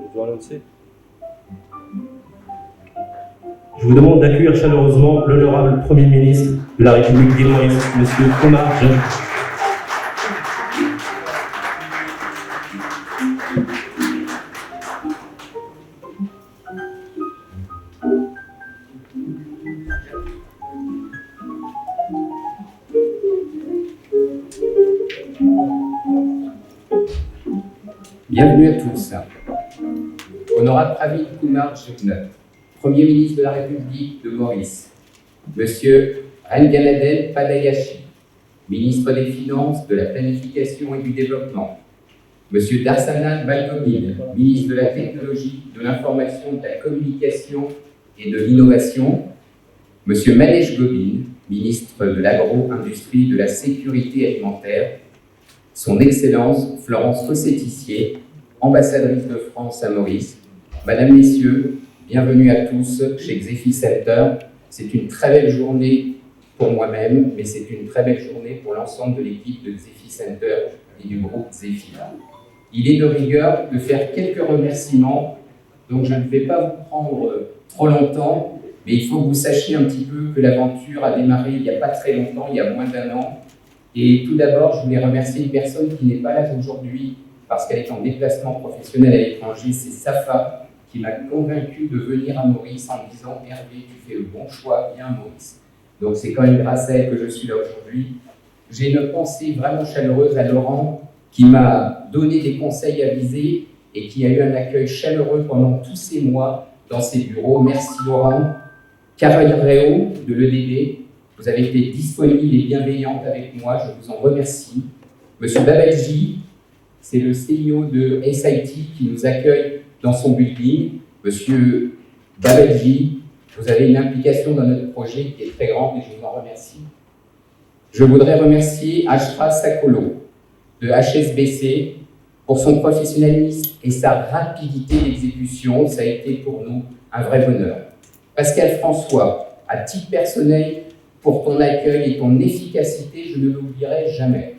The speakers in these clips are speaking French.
je dois annoncer. Je vous demande d'accueillir chaleureusement l'honorable Premier ministre de la République d'Île Maurice, M. Thomas Jean. Bienvenue à tous. Honorable Pravin Kumar Jugnauth, Premier ministre de la République de Maurice, Monsieur Ranganathan Padayachhi, ministre des Finances, de la Planification et du Développement, Monsieur Darsanah Balgobin, ministre de la Technologie, de l'Information, de la Communication et de l'Innovation, Monsieur Manesh Gobin, ministre de l'Agro-Industrie et de la Sécurité alimentaire, Son Excellence Florence Fossé-Tissier, ambassadrice de France à Maurice. Mesdames, Messieurs, bienvenue à tous chez Xefi Center. C'est une très belle journée pour moi-même, mais c'est une très belle journée pour l'ensemble de l'équipe de Xefi Center et du groupe Xefi. Il est de rigueur de faire quelques remerciements, donc je ne vais pas vous prendre trop longtemps, mais il faut que vous sachiez un petit peu que l'aventure a démarré il n'y a pas très longtemps, il y a moins d'1 an. Et tout d'abord, je voulais remercier une personne qui n'est pas là aujourd'hui parce qu'elle est en déplacement professionnel à l'étranger, c'est Safa, qui m'a convaincu de venir à Maurice en me disant « Hervé, tu fais le bon choix, viens à Maurice ». Donc c'est quand même grâce à elle que je suis là aujourd'hui. J'ai une pensée vraiment chaleureuse à Laurent, qui m'a donné des conseils avisés et qui a eu un accueil chaleureux pendant tous ces mois dans ses bureaux. Merci Laurent. Carvalho de l'EDB, vous avez été disponible et bienveillante avec moi, je vous en remercie. Monsieur Babaji, c'est le CEO de SIT qui nous accueille dans son building. Monsieur Babaji, vous avez une implication dans notre projet qui est très grande et je vous en remercie. Je voudrais remercier Ashra Sakolo de HSBC pour son professionnalisme et sa rapidité d'exécution. Ça a été pour nous un vrai bonheur. Pascal François, à titre personnel, pour ton accueil et ton efficacité, je ne l'oublierai jamais.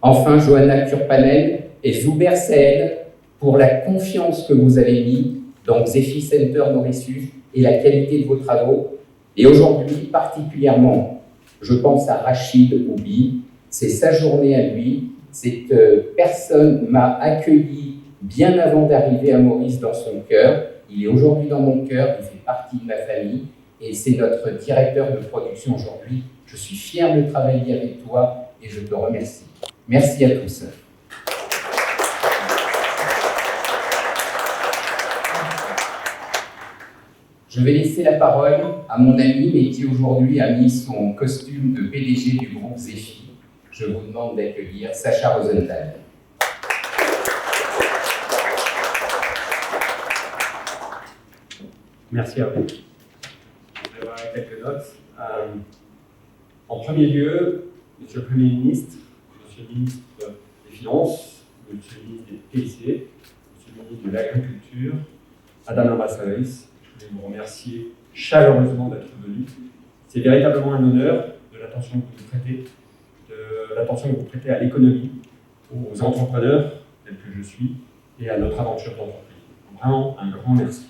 Enfin, Johanna Kurpanen et Zuber Saed pour la confiance que vous avez mise dans Xefi Center Mauritius et la qualité de vos travaux. Et aujourd'hui, particulièrement, je pense à Rachid Oubi, c'est sa journée à lui. Cette personne m'a accueilli bien avant d'arriver à Maurice dans son cœur. Il est aujourd'hui dans mon cœur, il fait partie de ma famille et c'est notre directeur de production aujourd'hui. Je suis fier de travailler avec toi et je te remercie. Merci à tous. Je vais laisser la parole à mon ami, mais qui aujourd'hui a mis son costume de PDG du groupe Xefi. Je vous demande d'accueillir Sacha Rosenthal. Merci Hervé. Je vais avoir quelques notes. En premier lieu, Monsieur le Premier ministre, Monsieur le ministre des Finances, Monsieur le ministre des TIC, Monsieur le ministre de l'Agriculture, Madame l'ambassadrice, je voulais vous remercier chaleureusement d'être venu. C'est véritablement un honneur de l'attention que vous prêtez, de l'attention que vous prêtez à l'économie, aux entrepreneurs tels que je suis, et à notre aventure d'entreprise. Vraiment un grand merci.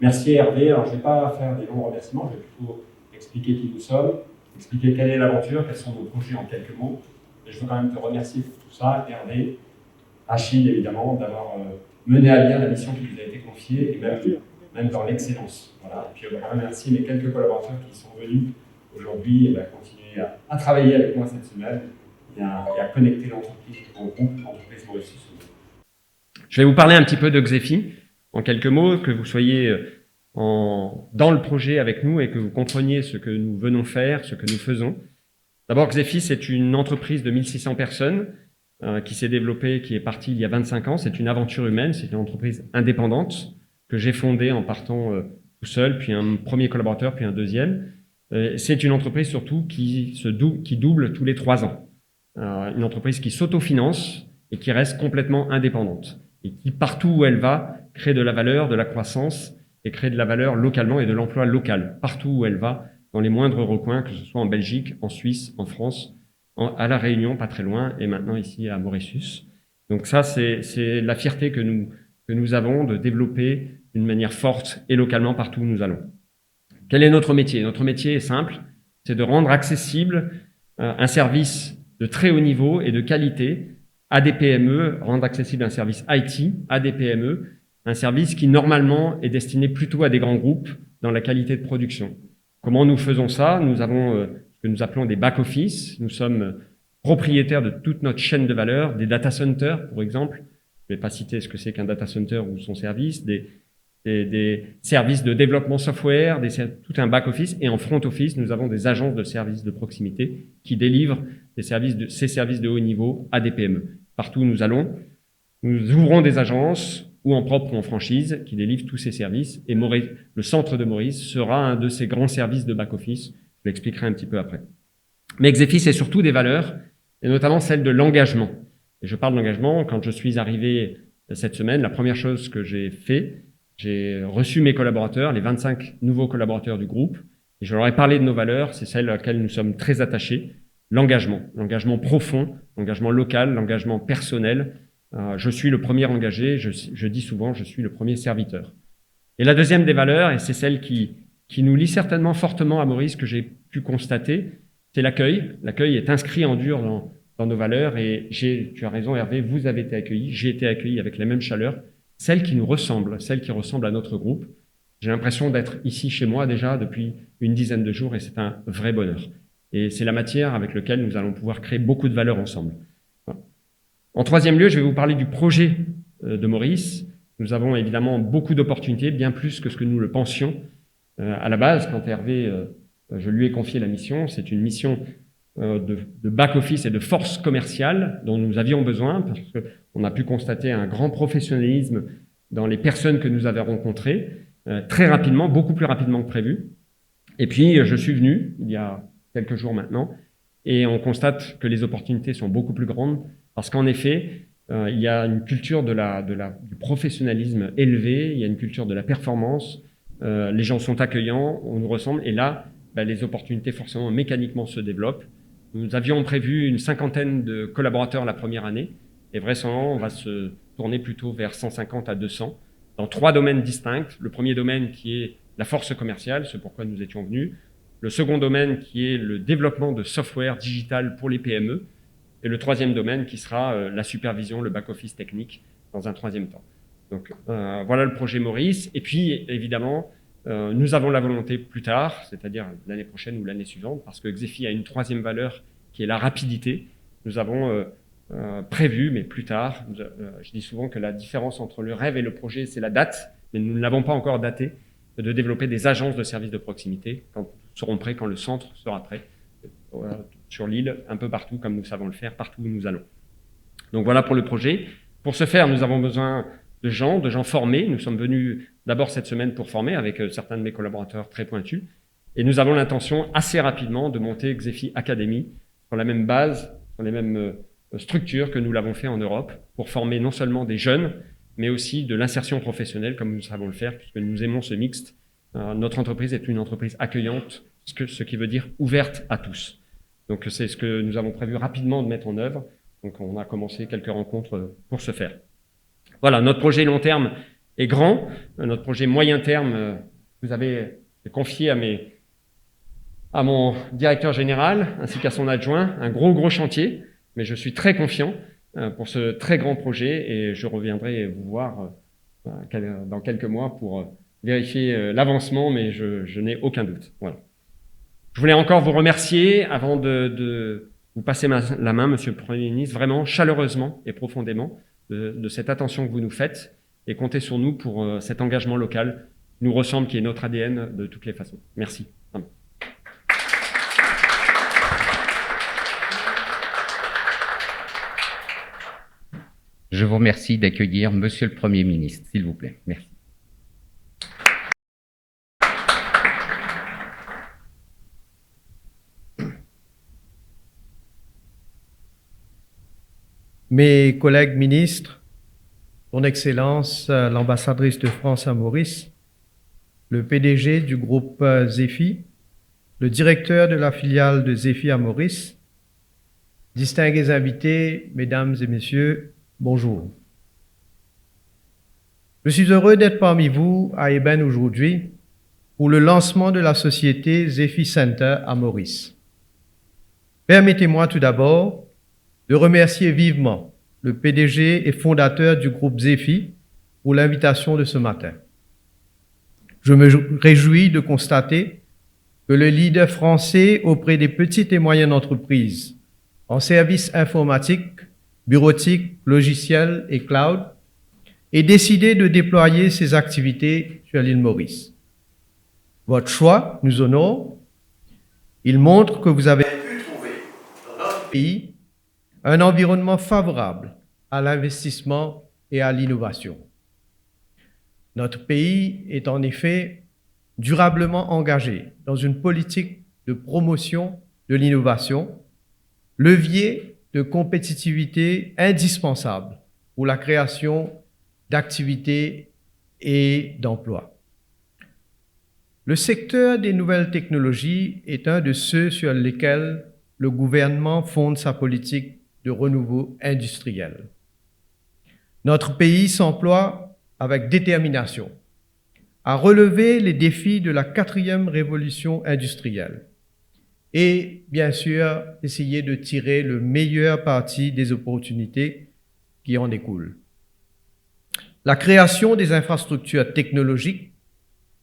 Merci Hervé. Alors je ne vais pas faire des longs remerciements, je vais plutôt expliquer qui nous sommes, expliquer quelle est l'aventure, quels sont nos projets en quelques mots. Et je veux quand même te remercier pour tout ça, Hervé, Achille évidemment, d'avoir mené à bien la mission qui nous a été confiée, et même dans l'excellence. Voilà. Et puis je veux remercier mes quelques collaborateurs qui sont venus aujourd'hui et continuer à travailler avec moi cette semaine et à connecter l'entreprise au groupe Entreprise Mauritius. Je vais vous parler un petit peu de Xefi, en quelques mots, que vous soyez dans le projet avec nous et que vous compreniez ce que nous venons faire, ce que nous faisons. D'abord, Xefi, c'est une entreprise de 1600 personnes qui s'est développée, qui est partie il y a 25 ans. C'est une aventure humaine, c'est une entreprise indépendante que j'ai fondée en partant tout seul, puis un premier collaborateur, puis un deuxième. C'est une entreprise surtout qui double tous les 3 ans. Une entreprise qui s'autofinance et qui reste complètement indépendante et qui, partout où elle va, crée de la valeur, de la croissance et crée de la valeur localement et de l'emploi local, partout où elle va, dans les moindres recoins, que ce soit en Belgique, en Suisse, en France, à La Réunion, pas très loin, et maintenant ici à Mauritius. Donc ça, c'est la fierté que nous que nous avons de développer d'une manière forte et localement partout où nous allons. Quel est notre métier? Notre métier est simple, c'est de rendre accessible un service de très haut niveau et de qualité à des PME, rendre accessible un service IT à des PME, un service qui normalement est destiné plutôt à des grands groupes dans la qualité de production. Comment nous faisons ça? Nous avons ce que nous appelons des back-office. Nous sommes propriétaires de toute notre chaîne de valeur, des data centers, par exemple. Je ne vais pas citer ce que c'est qu'un data center ou son service, des services de développement software, tout un back-office. Et en front-office, nous avons des agences de services de proximité qui délivrent ces services de haut niveau à des PME. Partout où nous allons, nous ouvrons des agences, ou en propre ou en franchise, qui délivrent tous ces services. Et le centre de Maurice sera un de ces grands services de back-office. Je l'expliquerai un petit peu après. Mais Xefi, c'est surtout des valeurs, et notamment celle de l'engagement. Et je parle d'engagement, quand je suis arrivé cette semaine, la première chose que j'ai fait, j'ai reçu mes collaborateurs, les 25 nouveaux collaborateurs du groupe, et je leur ai parlé de nos valeurs, c'est celles auxquelles nous sommes très attachés. L'engagement profond, l'engagement local, l'engagement personnel. Je suis le premier engagé, je dis souvent, je suis le premier serviteur. Et la deuxième des valeurs, et c'est celle qui nous lie certainement fortement à Maurice, que j'ai pu constater, c'est l'accueil. L'accueil est inscrit en dur dans nos valeurs, et tu as raison Hervé, vous avez été accueillis, j'ai été accueilli avec la même chaleur, celle qui nous ressemble, celle qui ressemble à notre groupe. J'ai l'impression d'être ici chez moi déjà depuis une dizaine de jours, et c'est un vrai bonheur. Et c'est la matière avec laquelle nous allons pouvoir créer beaucoup de valeurs ensemble. En troisième lieu, je vais vous parler du projet de Maurice. Nous avons évidemment beaucoup d'opportunités, bien plus que ce que nous le pensions. À la base, quand Hervé, je lui ai confié la mission, c'est une mission de back-office et de force commerciale dont nous avions besoin, parce qu'on a pu constater un grand professionnalisme dans les personnes que nous avions rencontrées, très rapidement, beaucoup plus rapidement que prévu. Et puis, je suis venu, il y a quelques jours maintenant, et on constate que les opportunités sont beaucoup plus grandes, parce qu'en effet, il y a une culture du professionnalisme élevé, il y a une culture de la performance, les gens sont accueillants, on nous ressemble, et là, les opportunités forcément mécaniquement se développent. Nous avions prévu une 50aine de collaborateurs la première année, et vraisemblablement, on va se tourner plutôt vers 150 à 200, dans 3 domaines distincts. Le premier domaine qui est la force commerciale, c'est pourquoi nous étions venus. Le second domaine qui est le développement de software digital pour les PME. Et le troisième domaine qui sera la supervision, le back-office technique dans un troisième temps. Donc voilà le projet Maurice. Et puis évidemment, nous avons la volonté plus tard, c'est-à-dire l'année prochaine ou l'année suivante, parce que Xefi a une troisième valeur qui est la rapidité. Nous avons prévu, mais plus tard, je dis souvent que la différence entre le rêve et le projet, c'est la date, mais nous ne l'avons pas encore daté, de développer des agences de services de proximité quand nous serons prêts, quand le centre sera prêt, sur l'île, un peu partout, comme nous savons le faire, partout où nous allons. Donc voilà pour le projet. Pour ce faire, nous avons besoin de gens formés. Nous sommes venus d'abord cette semaine pour former avec certains de mes collaborateurs très pointus. Et nous avons l'intention assez rapidement de monter Xefi Academy sur la même base, sur les mêmes structures que nous l'avons fait en Europe, pour former non seulement des jeunes, mais aussi de l'insertion professionnelle, comme nous savons le faire, puisque nous aimons ce mixte. Notre entreprise est une entreprise accueillante, ce qui veut dire ouverte à tous. Donc c'est ce que nous avons prévu rapidement de mettre en œuvre. Donc on a commencé quelques rencontres pour ce faire. Voilà, notre projet long terme est grand. Notre projet moyen terme, vous avez confié à mon directeur général ainsi qu'à son adjoint un gros chantier. Mais je suis très confiant pour ce très grand projet et je reviendrai vous voir dans quelques mois pour vérifier l'avancement, mais je n'ai aucun doute. Voilà. Je voulais encore vous remercier avant de vous passer la main, Monsieur le Premier ministre, vraiment chaleureusement et profondément de cette attention que vous nous faites et comptez sur nous pour cet engagement local qui nous ressemble, qui est notre ADN de toutes les façons. Merci. Vraiment. Je vous remercie d'accueillir Monsieur le Premier ministre, s'il vous plaît. Merci. Mes collègues ministres, Son Excellence l'ambassadrice de France à Maurice, le PDG du groupe Xefi, le directeur de la filiale de Xefi à Maurice, distingués invités, mesdames et messieurs, bonjour. Je suis heureux d'être parmi vous à Eben aujourd'hui pour le lancement de la société Zephy Center à Maurice. Permettez-moi tout d'abord de remercier vivement le PDG et fondateur du groupe Zephy pour l'invitation de ce matin. Je me réjouis de constater que le leader français auprès des petites et moyennes entreprises en services informatiques, bureautiques, logiciels et cloud ait décidé de déployer ses activités sur l'île Maurice. Votre choix nous honore. Il montre que vous avez pu trouver dans notre pays un environnement favorable à l'investissement et à l'innovation. Notre pays est en effet durablement engagé dans une politique de promotion de l'innovation, levier de compétitivité indispensable pour la création d'activités et d'emplois. Le secteur des nouvelles technologies est un de ceux sur lesquels le gouvernement fonde sa politique de renouveau industriel. Notre pays s'emploie avec détermination à relever les défis de la 4e révolution industrielle et, bien sûr, essayer de tirer le meilleur parti des opportunités qui en découlent. La création des infrastructures technologiques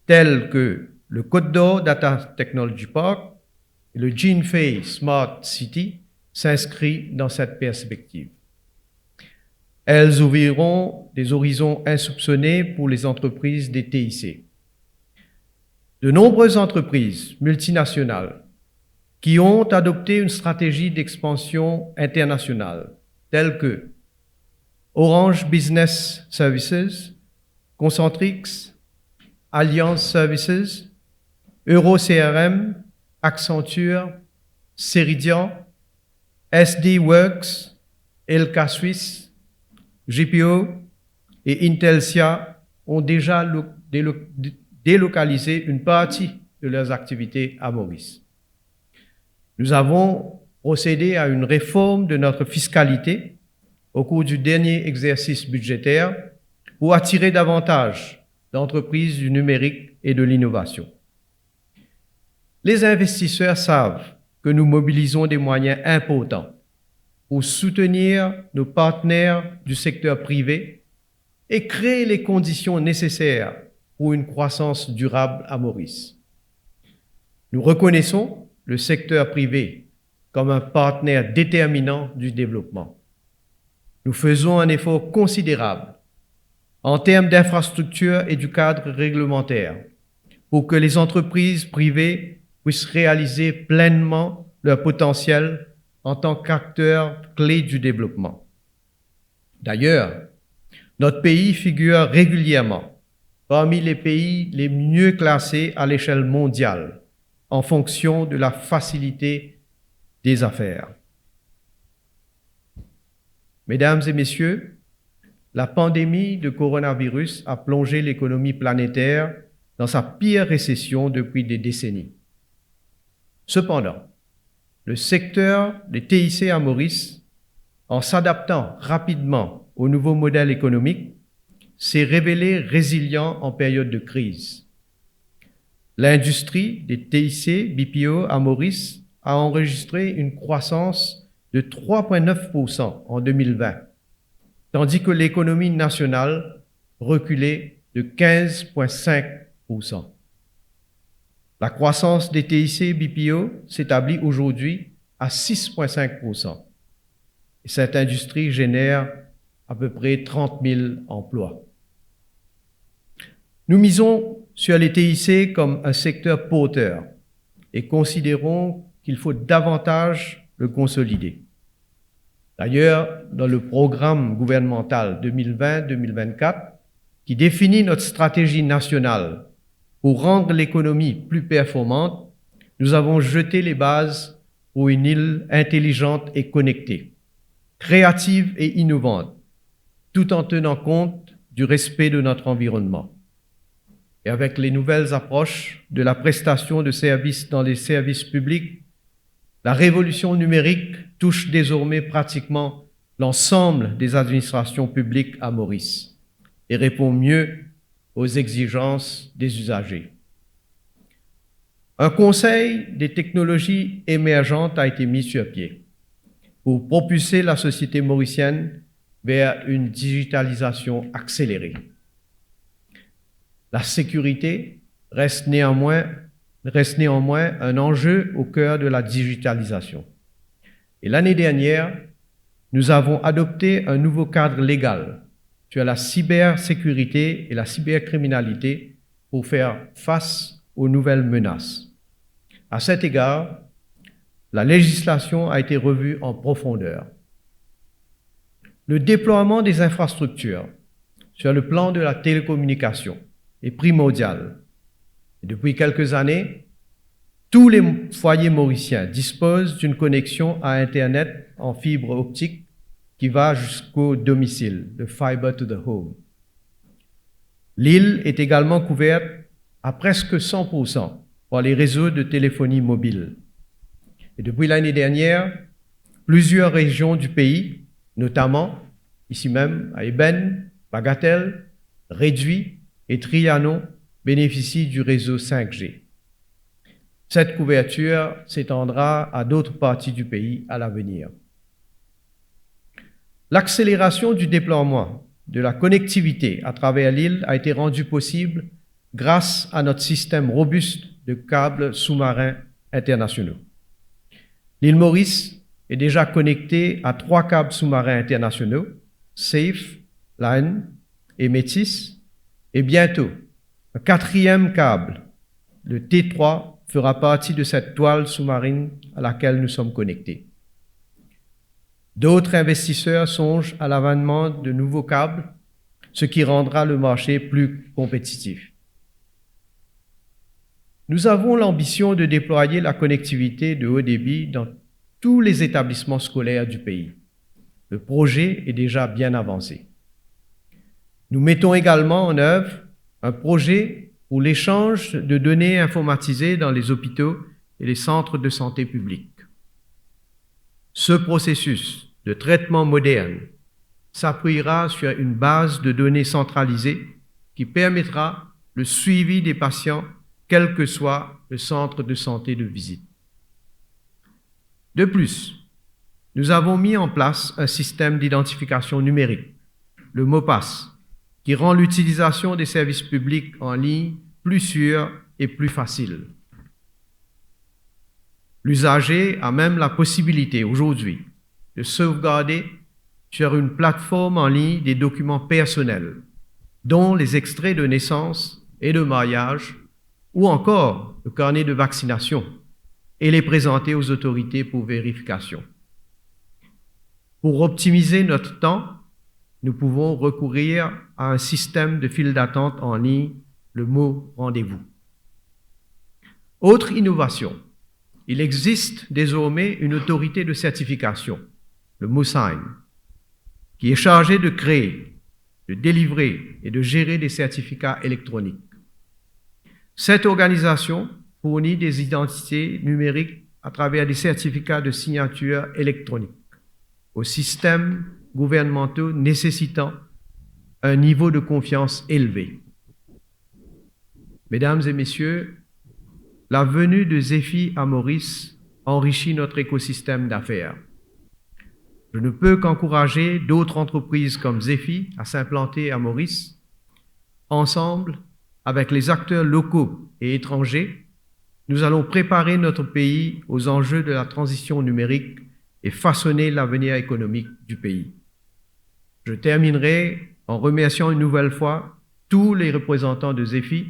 telles que le Côte d'Or Data Technology Park et le Jinfei Smart City s'inscrit dans cette perspective. Elles ouvriront des horizons insoupçonnés pour les entreprises des TIC. De nombreuses entreprises multinationales qui ont adopté une stratégie d'expansion internationale, telle que Orange Business Services, Concentrix, Alliance Services, EuroCRM, Accenture, Ceridian, SD Works, Elka Suisse, GPO et Intelsia ont déjà délocalisé une partie de leurs activités à Maurice. Nous avons procédé à une réforme de notre fiscalité au cours du dernier exercice budgétaire pour attirer davantage d'entreprises du numérique et de l'innovation. Les investisseurs savent que nous mobilisons des moyens importants pour soutenir nos partenaires du secteur privé et créer les conditions nécessaires pour une croissance durable à Maurice. Nous reconnaissons le secteur privé comme un partenaire déterminant du développement. Nous faisons un effort considérable en termes d'infrastructures et du cadre réglementaire pour que les entreprises privées puissent réaliser pleinement leur potentiel en tant qu'acteurs clés du développement. D'ailleurs, notre pays figure régulièrement parmi les pays les mieux classés à l'échelle mondiale en fonction de la facilité des affaires. Mesdames et messieurs, la pandémie de coronavirus a plongé l'économie planétaire dans sa pire récession depuis des décennies. Cependant, le secteur des TIC à Maurice, en s'adaptant rapidement au nouveau modèle économique, s'est révélé résilient en période de crise. L'industrie des TIC BPO à Maurice a enregistré une croissance de 3,9% en 2020, tandis que l'économie nationale reculait de 15,5%. La croissance des TIC BPO s'établit aujourd'hui à 6,5%. Et cette industrie génère à peu près 30 000 emplois. Nous misons sur les TIC comme un secteur porteur et considérons qu'il faut davantage le consolider. D'ailleurs, dans le programme gouvernemental 2020-2024, qui définit notre stratégie nationale pour rendre l'économie plus performante, nous avons jeté les bases pour une île intelligente et connectée, créative et innovante, tout en tenant compte du respect de notre environnement. Et avec les nouvelles approches de la prestation de services dans les services publics, la révolution numérique touche désormais pratiquement l'ensemble des administrations publiques à Maurice. et répond mieux aux exigences des usagers. Un conseil des technologies émergentes a été mis sur pied pour propulser la société mauricienne vers une digitalisation accélérée. La sécurité reste néanmoins un enjeu au cœur de la digitalisation. Et l'année dernière, nous avons adopté un nouveau cadre légal sur la cybersécurité et la cybercriminalité pour faire face aux nouvelles menaces. À cet égard, la législation a été revue en profondeur. Le déploiement des infrastructures sur le plan de la télécommunication est primordial. Et depuis quelques années, tous les foyers mauriciens disposent d'une connexion à Internet en fibre optique qui va jusqu'au domicile, le Fiber to the Home. L'île est également couverte à presque 100% par les réseaux de téléphonie mobile. Et depuis l'année dernière, plusieurs régions du pays, notamment ici même à Eben, Bagatelle, Réduit et Trianon, bénéficient du réseau 5G. Cette couverture s'étendra à d'autres parties du pays à l'avenir. L'accélération du déploiement de la connectivité à travers l'île a été rendue possible grâce à notre système robuste de câbles sous-marins internationaux. L'île Maurice est déjà connectée à 3 câbles sous-marins internationaux, SAFE, Line et Métis, et bientôt, un 4e câble, le T3, fera partie de cette toile sous-marine à laquelle nous sommes connectés. D'autres investisseurs songent à l'avènement de nouveaux câbles, ce qui rendra le marché plus compétitif. Nous avons l'ambition de déployer la connectivité de haut débit dans tous les établissements scolaires du pays. Le projet est déjà bien avancé. Nous mettons également en œuvre un projet pour l'échange de données informatisées dans les hôpitaux et les centres de santé publics. Ce processus de traitement moderne s'appuiera sur une base de données centralisée qui permettra le suivi des patients, quel que soit le centre de santé de visite. De plus, nous avons mis en place un système d'identification numérique, le MOPAS, qui rend l'utilisation des services publics en ligne plus sûre et plus facile. L'usager a même la possibilité aujourd'hui de sauvegarder sur une plateforme en ligne des documents personnels, dont les extraits de naissance et de mariage, ou encore le carnet de vaccination, et les présenter aux autorités pour vérification. Pour optimiser notre temps, nous pouvons recourir à un système de file d'attente en ligne, le mot rendez-vous. Autre innovation, il existe désormais une autorité de certification, le MOSIGN, qui est chargée de créer, de délivrer et de gérer des certificats électroniques. Cette organisation fournit des identités numériques à travers des certificats de signature électronique aux systèmes gouvernementaux nécessitant un niveau de confiance élevé. Mesdames et messieurs, la venue de Zephy à Maurice enrichit notre écosystème d'affaires. Je ne peux qu'encourager d'autres entreprises comme Zephy à s'implanter à Maurice. Ensemble, avec les acteurs locaux et étrangers, nous allons préparer notre pays aux enjeux de la transition numérique et façonner l'avenir économique du pays. Je terminerai en remerciant une nouvelle fois tous les représentants de Zephy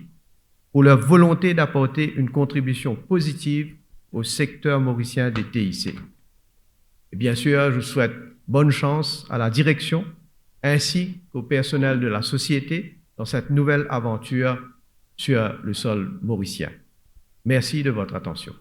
pour leur volonté d'apporter une contribution positive au secteur mauricien des TIC. Et bien sûr, je souhaite bonne chance à la direction ainsi qu'au personnel de la société dans cette nouvelle aventure sur le sol mauricien. Merci de votre attention.